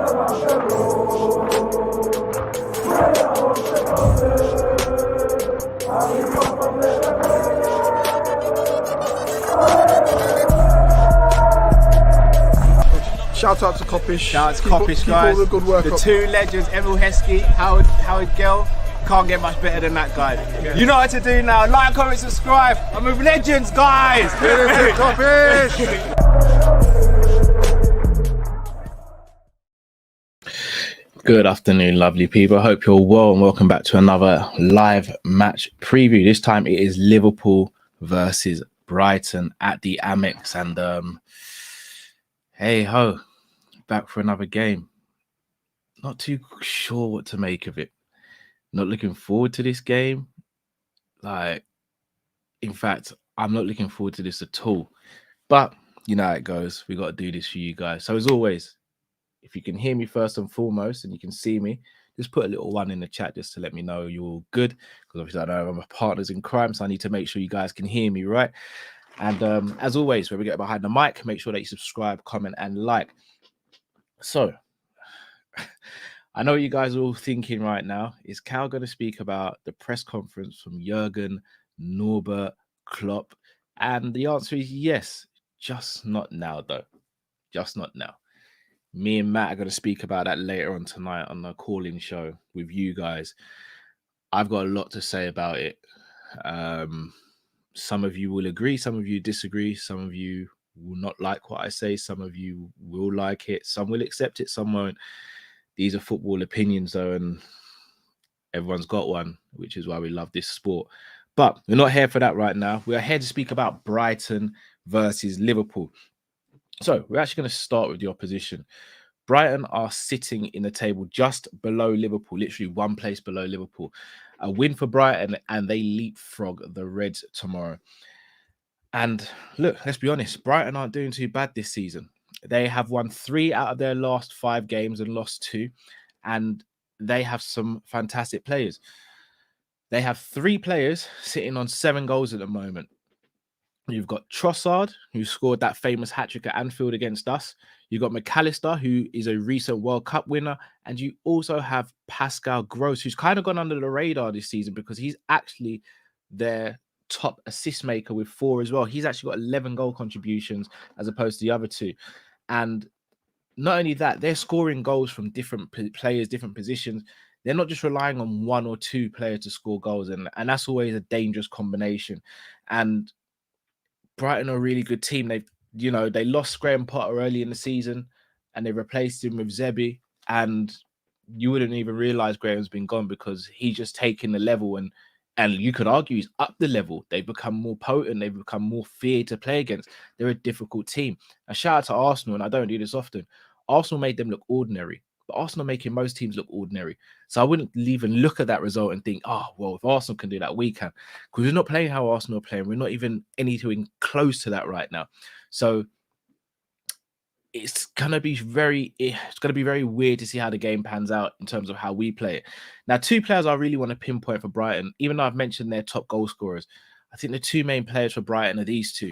Shout out to Kop-Ish. Shout out to Kopish, guys. Keep all the good work the up. two legends, Emil Heskey, Howard Gill. Can't get much better than that guy. Yeah. You know what to do now. Like, comment, subscribe. I'm with legends, guys. Kop-Ish. Good afternoon, lovely people. I hope you're well and welcome back to another live match preview. This time it is Liverpool versus Brighton at the Amex, and hey ho, back for another game. Not too sure what to make of it. Not looking forward to this game. In fact, I'm not looking forward to this at all. But you know how it goes. We got to do this for you guys. So as always, if you can hear me first and foremost and you can see me, just put a little one in the chat just to let me know you're all good. Because obviously I know I'm a partners in crime, so I need to make sure you guys can hear me, right? And as always, when we get behind the mic, make sure that you subscribe, comment, and like. So, I know what you guys are all thinking right now. Is Cal going to speak about the press conference from Jurgen, Norbert, Klopp? And the answer is yes, just not now, though. Just not now. Me and Matt are going to speak about that later on tonight on the call-in show with you guys. I've got a lot to say about it. Some of you will agree, some of you disagree, some of you will not like what I say, some of you will like it, some will accept it, some won't. These are football opinions, though, and everyone's got one, which is why we love this sport. But we're not here for that right now. We're here to speak about Brighton versus Liverpool. So we're actually going to start with the opposition. Brighton are sitting in the table just below Liverpool, literally one place below Liverpool. A win for Brighton and they leapfrog the Reds tomorrow. And look, let's be honest, Brighton aren't doing too bad this season. They have won 3 out of their last 5 games and lost 2. And they have some fantastic players. They have 3 players sitting on 7 goals at the moment. You've got Trossard, who scored that famous hat-trick at Anfield against us. You've got McAllister, who is a recent World Cup winner. And you also have Pascal Gross, who's kind of gone under the radar this season because he's actually their top assist maker with 4 as well. He's actually got 11 goal contributions as opposed to the other 2. And not only that, they're scoring goals from different players, different positions. They're not just relying on 1 or 2 players to score goals. And that's always a dangerous combination. And Brighton are a really good team. They lost Graham Potter early in the season and they replaced him with Zebi. And you wouldn't even realize Graham's been gone because he's just taken the level and you could argue he's up the level. They've become more potent. They've become more feared to play against. They're a difficult team. A shout out to Arsenal, and I don't do this often. Arsenal made them look ordinary, but Arsenal making most teams look ordinary. So I wouldn't even look at that result and think, oh, well, if Arsenal can do that, we can. Because we're not playing how Arsenal are playing. We're not even anything close to that right now. So it's gonna be very weird to see how the game pans out in terms of how we play it. Now, 2 players I really want to pinpoint for Brighton, even though I've mentioned their top goal scorers. I think the 2 main players for Brighton are these 2.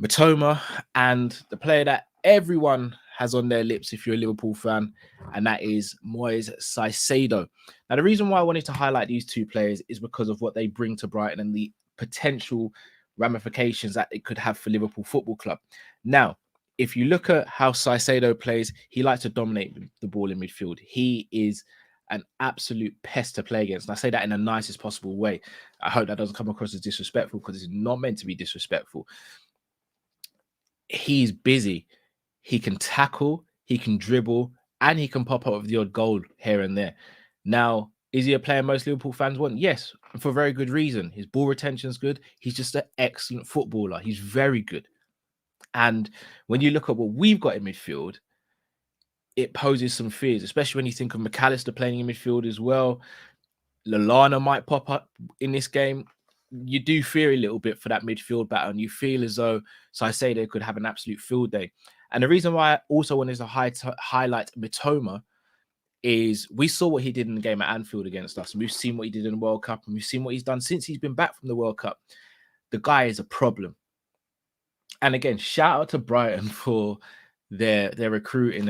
Matoma and the player that everyone has on their lips if you're a Liverpool fan, and that is Moises Caicedo. Now, the reason why I wanted to highlight these 2 players is because of what they bring to Brighton and the potential ramifications that it could have for Liverpool Football Club. Now, if you look at how Caicedo plays, he likes to dominate the ball in midfield. He is an absolute pest to play against. And I say that in the nicest possible way. I hope that doesn't come across as disrespectful because it's not meant to be disrespectful. He's busy. He can tackle, he can dribble, and he can pop up with the odd goal here and there. Now, is he a player most Liverpool fans want? Yes, and for very good reason. His ball retention is good. He's just an excellent footballer. He's very good. And when you look at what we've got in midfield, it poses some fears, especially when you think of McAllister playing in midfield as well. Lallana might pop up in this game. You do fear a little bit for that midfield battle, and you feel as though Caicedo could have an absolute field day. And the reason why I also wanted to highlight Mitoma is we saw what he did in the game at Anfield against us, and we've seen what he did in the World Cup, and we've seen what he's done since he's been back from the World Cup. The guy is a problem. And again, shout out to Brighton for their recruiting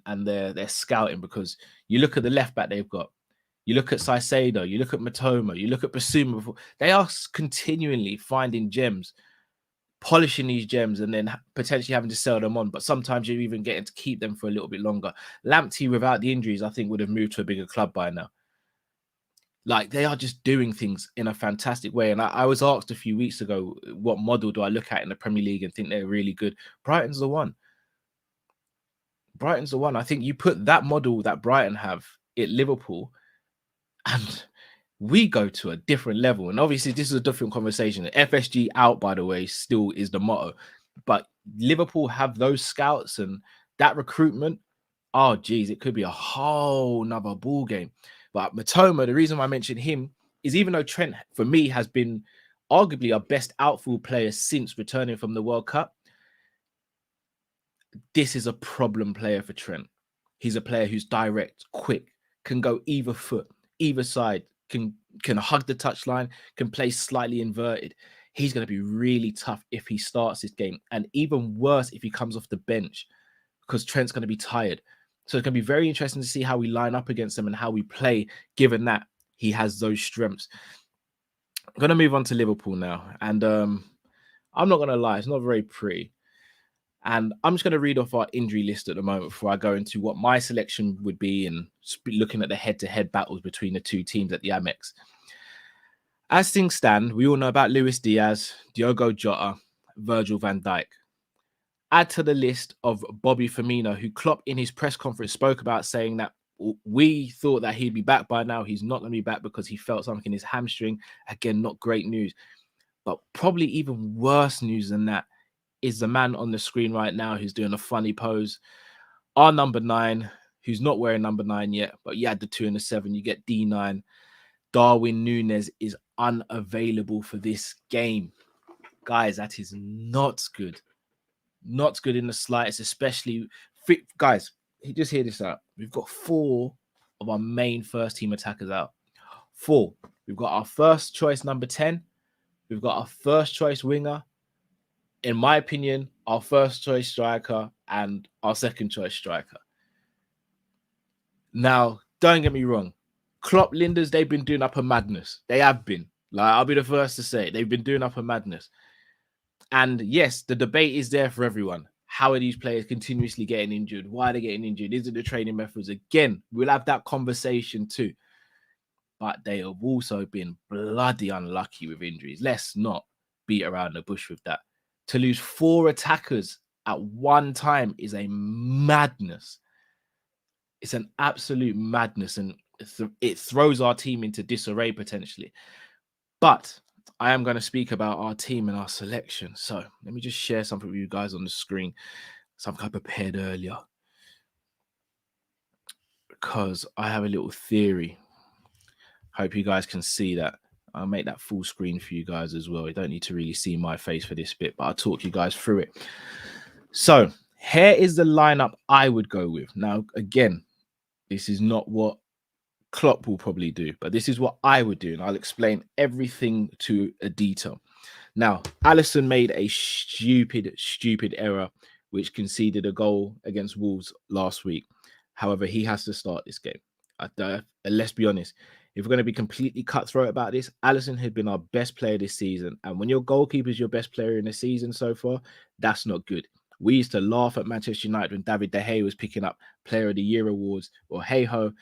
and their scouting, because you look at the left back they've got, you look at Caicedo, you look at Matoma, you look at Basuma. They are continually finding gems, polishing these gems, and then potentially having to sell them on. But sometimes you're even getting to keep them for a little bit longer. Lamptey, without the injuries, I think would have moved to a bigger club by now. Like, they are just doing things in a fantastic way. And I was asked a few weeks ago, what model do I look at in the Premier League and think they're really good? Brighton's the one. Brighton's the one. I think you put that model that Brighton have at Liverpool, and we go to a different level. And obviously, this is a different conversation. FSG out, by the way, still is the motto. But Liverpool have those scouts and that recruitment. Oh, geez, it could be a whole nother ball game. But Matoma, the reason why I mentioned him is, even though Trent, for me, has been arguably our best outfield player since returning from the World Cup, this is a problem player for Trent. He's a player who's direct, quick, can go either foot, either side, can hug the touchline, can play slightly inverted. He's going to be really tough if he starts this game, and even worse if he comes off the bench, because Trent's going to be tired. So it's going to be very interesting to see how we line up against him and how we play, given that he has those strengths. I'm going to move on to Liverpool now. And I'm not going to lie, it's not very pretty. And I'm just going to read off our injury list at the moment before I go into what my selection would be and looking at the head-to-head battles between the two teams at the Amex. As things stand, we all know about Luis Diaz, Diogo Jota, Virgil van Dijk. Add to the list of Bobby Firmino, who Klopp in his press conference spoke about, saying that we thought that he'd be back by now. He's not going to be back because he felt something in his hamstring. Again, not great news. But probably even worse news than that is the man on the screen right now who's doing a funny pose. Our number 9, who's not wearing number 9 yet, but you add the 2 and the 7, you get D9. Darwin Núñez is unavailable for this game. Guys, that is not good. Not good in the slightest, especially... Guys, just hear this out. We've got 4 of our main first team attackers out. 4. We've got our first choice number 10. We've got our first choice winger. In my opinion, our first choice striker and our second choice striker. Now, don't get me wrong. Klopp, Linders, they've been doing up a madness. They have been. Like, I'll be the first to say it. They've been doing up a madness. And yes, the debate is there for everyone. How are these players continuously getting injured? Why are they getting injured? Is it the training methods? Again, we'll have that conversation too. But they have also been bloody unlucky with injuries. Let's not beat around the bush with that. To lose 4 attackers at one time is a madness. It's an absolute madness, and it throws our team into disarray potentially. But I am going to speak about our team and our selection. So let me just share something with you guys on the screen. Something I prepared earlier, because I have a little theory. Hope you guys can see that. I'll make that full screen for you guys as well. You don't need to really see my face for this bit, but I'll talk you guys through it. So here is the lineup I would go with. Now, again, this is not what Klopp will probably do, but this is what I would do, and I'll explain everything to a detail. Now, Alisson made a stupid error, which conceded a goal against Wolves last week. However, he has to start this game. Let's be honest. If we're going to be completely cutthroat about this, Alisson had been our best player this season. And when your goalkeeper is your best player in the season so far, that's not good. We used to laugh at Manchester United when David De Gea was picking up Player of the Year awards. Well, hey-ho,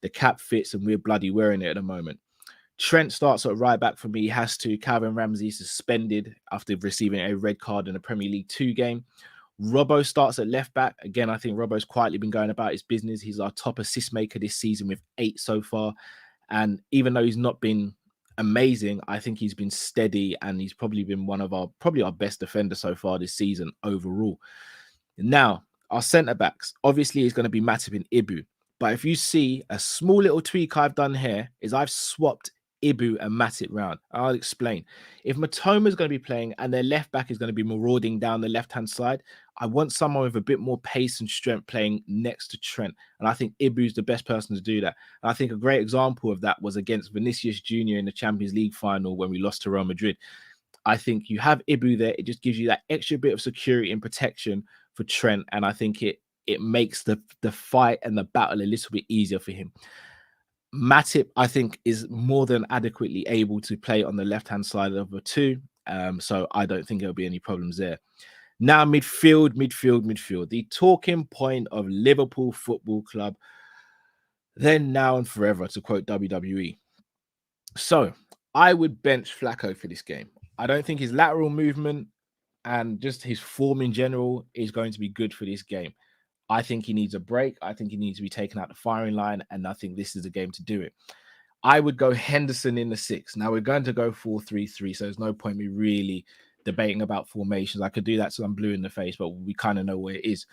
the cap fits and we're bloody wearing it at the moment. Trent starts at right back for me. He has to. Calvin Ramsey suspended after receiving a red card in a Premier League 2 game. Robbo starts at left back. Again, I think Robbo's quietly been going about his business. He's our top assist maker this season with 8 so far. And even though he's not been amazing, I think he's been steady, and he's probably been one of our best defenders so far this season overall. Now, our centre-backs, obviously, is going to be Matip and Ibu. But if you see, a small little tweak I've done here is I've swapped Ibu and Matip round. I'll explain. If Matoma is going to be playing and their left back is going to be marauding down the left-hand side, I want someone with a bit more pace and strength playing next to Trent. And I think Ibu is the best person to do that. And I think a great example of that was against Vinicius Jr. in the Champions League final when we lost to Real Madrid. I think you have Ibu there. It just gives you that extra bit of security and protection for Trent, and I think it makes the fight and the battle a little bit easier for him. Matip, I think, is more than adequately able to play on the left-hand side of the two, so I don't think there'll be any problems there. Now, midfield. The talking point of Liverpool Football Club, then, now, and forever, to quote WWE. So, I would bench Flacco for this game. I don't think his lateral movement and just his form in general is going to be good for this game. I think he needs a break. I think he needs to be taken out the firing line, and I think this is a game to do it. I would go Henderson in the 6. Now, we're going to go 4-3-3, so there's no point me really debating about formations. I could do that so I'm blue in the face, but we kind of know where it is.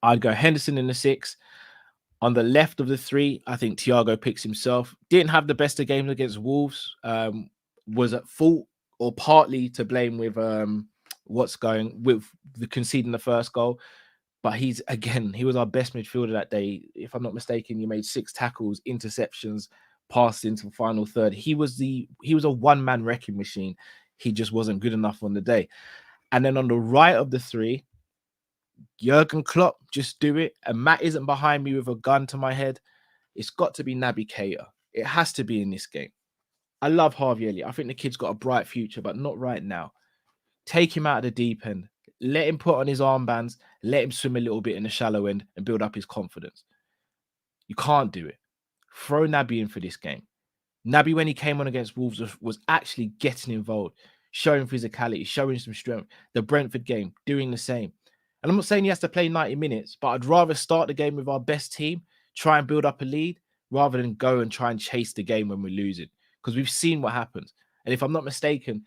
I'd go Henderson in the 6. On the left of the 3, I think Thiago picks himself. Didn't have the best of games against Wolves. Was at fault or partly to blame with what's going with the conceding the first goal. But he was our best midfielder that day. If I'm not mistaken, he made 6 tackles, interceptions, passed into the final third. He was a one-man wrecking machine. He just wasn't good enough on the day. And then on the right of the 3, Jurgen Klopp, just do it. And Matt isn't behind me with a gun to my head. It's got to be Naby Keita. It has to be in this game. I love Harvey Elliott. I think the kid's got a bright future, but not right now. Take him out of the deep end. Let him put on his armbands. Let him swim a little bit in the shallow end and build up his confidence. You can't do it. Throw Naby in for this game. Naby, when he came on against Wolves, was actually getting involved, showing physicality, showing some strength. The Brentford game, doing the same. And I'm not saying he has to play 90 minutes, but I'd rather start the game with our best team, try and build up a lead, rather than go and try and chase the game when we're losing. Because we've seen what happens. And if I'm not mistaken,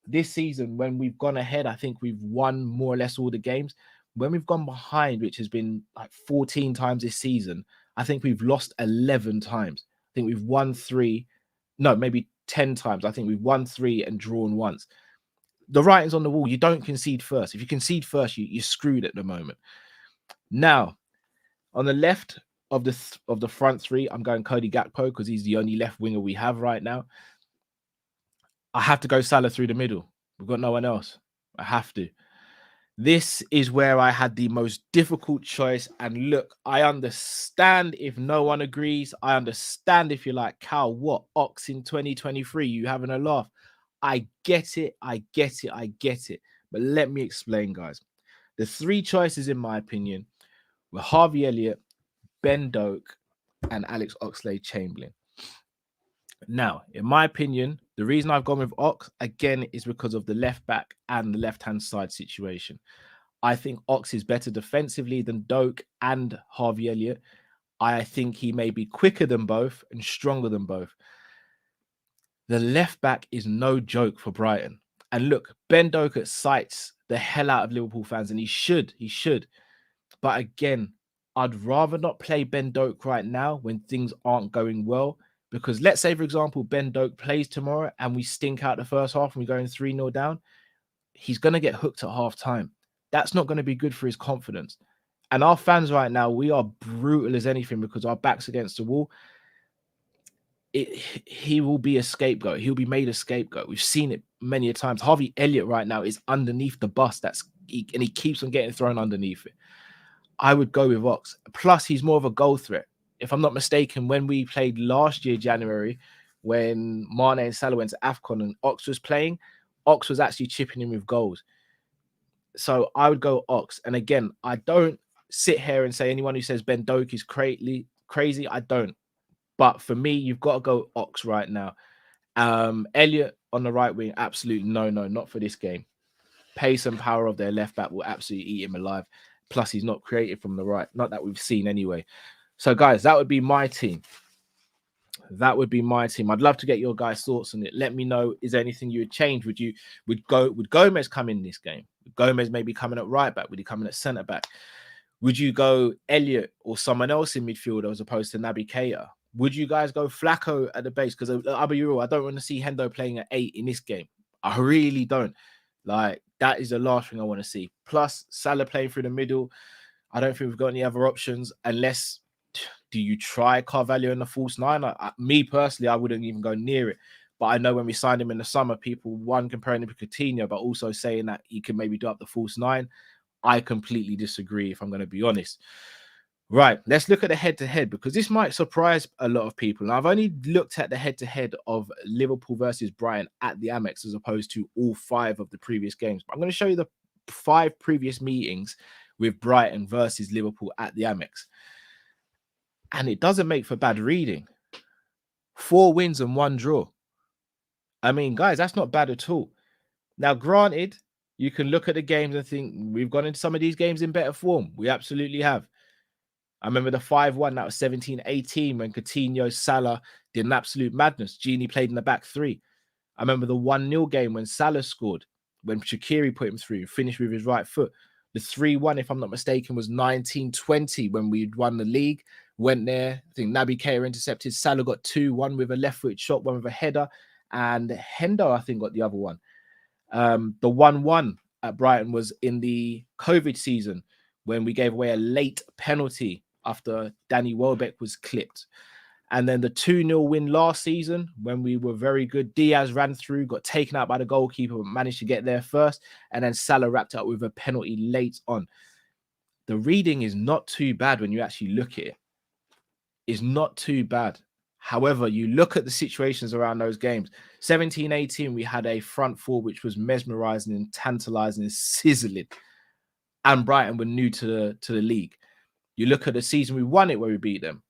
this season, when we've gone ahead, I think we've won more or less all the games. When we've gone behind, which has been like 14 times this season, I think we've lost 11 times. I think we've won 3, no, maybe 10 times. I think we've won 3 and drawn once. The writing's on the wall. You don't concede first. If you concede first, you're screwed at the moment. Now, on the left of the front 3, I'm going Cody Gakpo because he's the only left winger we have right now. I have to go Salah through the middle. We've got no one else. I have to. This is where I had the most difficult choice. And look, I understand if no one agrees. I understand if you're like, Cal, what? Ox in 2023? You having a laugh? I get it. But let me explain, guys. The 3 choices, in my opinion, were Harvey Elliott, Ben Doak, and Alex Oxlade-Chamberlain. Now, in my opinion, the reason I've gone with Ox, again, is because of the left back and the left-hand side situation. I think Ox is better defensively than Doak and Harvey Elliott. I think he may be quicker than both and stronger than both. The left back is no joke for Brighton. And look, Ben Doak excites the hell out of Liverpool fans, and he should. But again, I'd rather not play Ben Doak right now when things aren't going well. Because let's say, for example, Ben Doak plays tomorrow and we stink out the first half and we're going 3-0 down. He's going to get hooked at half time. That's not going to be good for his confidence. And our fans right now, we are brutal as anything because our back's against the wall. He will be a scapegoat. He'll be made a scapegoat. We've seen it many a times. Harvey Elliott right now is underneath the bus. And he keeps on getting thrown underneath it. I would go with Ox. Plus, he's more of a goal threat. If I'm not mistaken, when we played last year, January, when Mane and Salah went to AFCON and Ox was playing, Ox was actually chipping in with goals. So I would go Ox. And again, I don't sit here and say anyone who says Ben Doak is crazy. I don't. But for me, you've got to go Ox right now. Elliott on the right wing, absolutely no, not for this game. Pace and power of their left back will absolutely eat him alive. Plus, he's not creative from the right. Not that we've seen anyway. So, guys, that would be my team. I'd love to get your guys' thoughts on it. Let me know, is there anything you would change? Would Gomez come in this game? Would Gomez maybe coming at right back? Would he come in at centre back? Would you go Elliott or someone else in midfield as opposed to Naby Keita? Would you guys go Flacco at the base? Because I'll be real, I don't want to see Hendo playing at 8 in this game. I really don't. Like, that is the last thing I want to see. Plus, Salah playing through the middle. I don't think we've got any other options unless... Do you try Carvalho in the false 9? Me personally, I wouldn't even go near it. But I know when we signed him in the summer, people, one, comparing him to Coutinho, but also saying that he can maybe do up the false 9. I completely disagree, if I'm going to be honest. Right, let's look at the head-to-head, because this might surprise a lot of people. Now, I've only looked at the head-to-head of Liverpool versus Brighton at the Amex as opposed to all 5 of the previous games. But I'm going to show you the 5 previous meetings with Brighton versus Liverpool at the Amex. And it doesn't make for bad reading. 4 wins and 1 draw. I mean, guys, that's not bad at all. Now, granted, you can look at the games and think we've gone into some of these games in better form. We absolutely have. I remember the 5-1, that was 17-18, when Coutinho, Salah did an absolute madness. Gini played in the back 3. I remember the 1-0 game when Salah scored, when Shaqiri put him through, finished with his right foot. The 3-1, if I'm not mistaken, was 19-20 when we won the league. Went there, I think Naby Keita intercepted. Salah got 2, one with a left-footed shot, one with a header, and Hendo, I think, got the other one. The 1-1 at Brighton was in the COVID season when we gave away a late penalty after Danny Welbeck was clipped. And then the 2-0 win last season when we were very good. Diaz ran through, got taken out by the goalkeeper, but managed to get there first. And then Salah wrapped up with a penalty late on. The reading is not too bad when you actually look at it. It's not too bad. However, you look at the situations around those games. 17-18, we had a front four which was mesmerizing and tantalizing and sizzling. And Brighton were new to the league. You look at the season we won it where we beat them.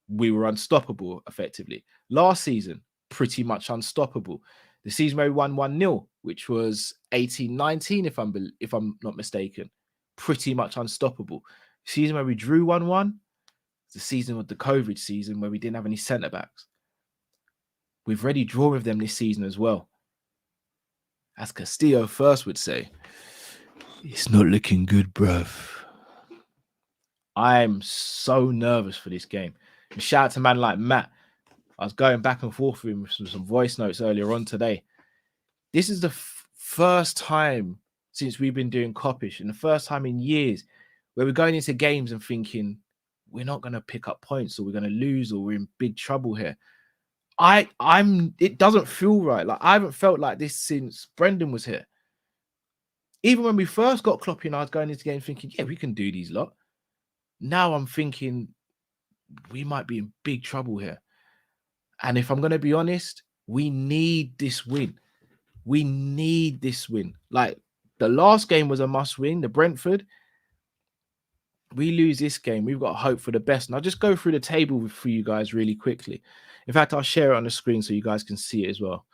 We were unstoppable, effectively. Last season, pretty much unstoppable. The season where we won 1-0, which was 18-19, if I'm not mistaken, pretty much unstoppable. The season where we drew 1-1, the season of the COVID season where we didn't have any centre-backs. We've already drawn with them this season as well. As Castillo first would say, it's not looking good, bruv. I'm so nervous for this game. And shout out to a man like Matt. I was going back and forth with him with some voice notes earlier on today. This is the first time since we've been doing Kop-Ish, and the first time in years where we're going into games and thinking we're not going to pick up points, or we're going to lose, or we're in big trouble here. It doesn't feel right. Like, I haven't felt like this since Brendan was here. Even when we first got Klopp in, I was going into games thinking, yeah, we can do these lot. Now I'm thinking we might be in big trouble here. And if I'm going to be honest, we need this win. We need this win. Like, the last game was a must win, the Brentford. We lose this game, we've got hope for the best. And I'll just go through the table for you guys really quickly. In fact, I'll share it on the screen so you guys can see it as well.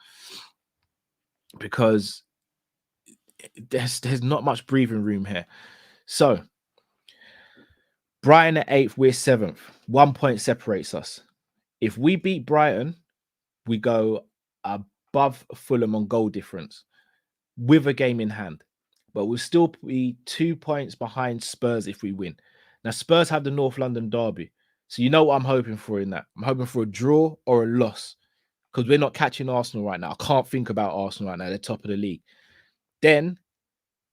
Because there's not much breathing room here. So, Brighton at 8th, we're 7th. 1 point separates us. If we beat Brighton, we go above Fulham on goal difference with a game in hand. But we'll still be 2 points behind Spurs if we win. Now, Spurs have the North London derby. So you know what I'm hoping for in that. I'm hoping for a draw or a loss, because we're not catching Arsenal right now. I can't think about Arsenal right now. They're top of the league. Then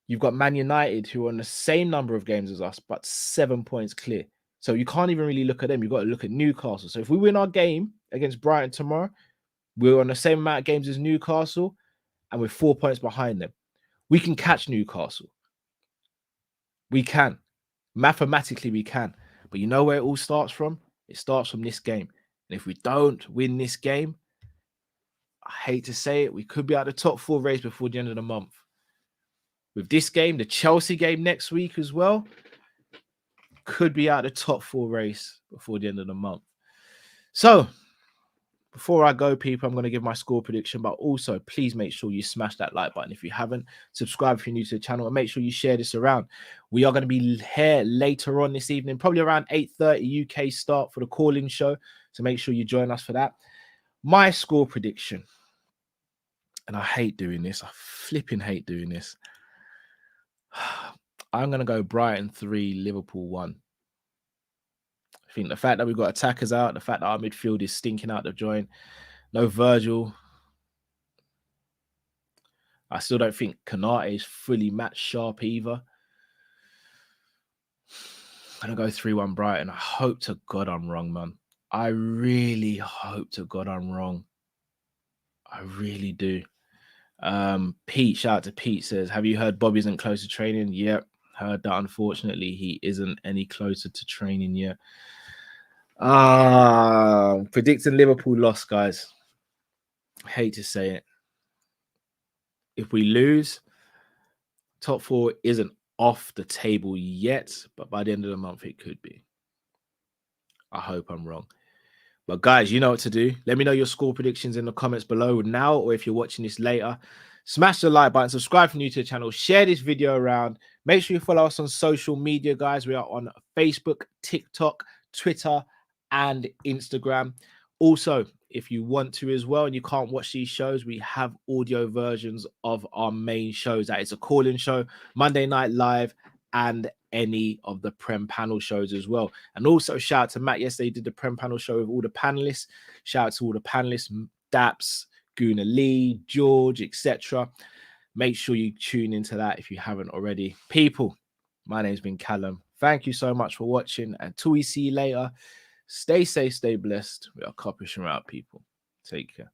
you've got Man United, who are on the same number of games as us, but 7 points clear. So you can't even really look at them. You've got to look at Newcastle. So if we win our game against Brighton tomorrow, we're on the same amount of games as Newcastle, and we're 4 points behind them. We can catch Newcastle. We can. Mathematically, we can. But you know where it all starts from? It starts from this game. And if we don't win this game, I hate to say it, we could be out of the top 4 race before the end of the month. With this game, the Chelsea game next week as well, could be out of the top 4 race before the end of the month. So, before I go, people, I'm going to give my score prediction, but also please make sure you smash that like button if you haven't. Subscribe if you're new to the channel, and make sure you share this around. We are going to be here later on this evening, probably around 8:30 UK start for the call-in show. So make sure you join us for that. My score prediction, and I hate doing this. I flipping hate doing this. I'm going to go Brighton 3, Liverpool 1. I think the fact that we've got attackers out, the fact that our midfield is stinking out the joint, no Virgil. I still don't think Konate is fully match sharp either. I'm going to go 3-1 Brighton. I hope to God I'm wrong, man. I really hope to God I'm wrong. I really do. Pete, shout out to Pete, says, have you heard Bobby isn't close to training? Yep. Heard that unfortunately he isn't any closer to training yet. Predicting Liverpool loss, guys. Hate to say it. If we lose, top 4 isn't off the table yet, but by the end of the month it could be. I hope I'm wrong. But guys, you know what to do. Let me know your score predictions in the comments below now, or if you're watching this later. Smash the like button, subscribe if you're new to the channel, share this video around. Make sure you follow us on social media, guys. We are on Facebook, TikTok, Twitter, and Instagram. Also, if you want to as well and you can't watch these shows, we have audio versions of our main shows. That is a call-in show, Monday Night Live, and any of the Prem panel shows as well. And also shout out to Matt. Yesterday he did the Prem panel show with all the panelists. Shout out to all the panelists, Daps, Guna Lee, George, etc. Make sure you tune into that if you haven't already. People, my name's been Callum. Thank you so much for watching. Until we see you later, stay safe, stay blessed. We are Kopish and we're out, people. Take care.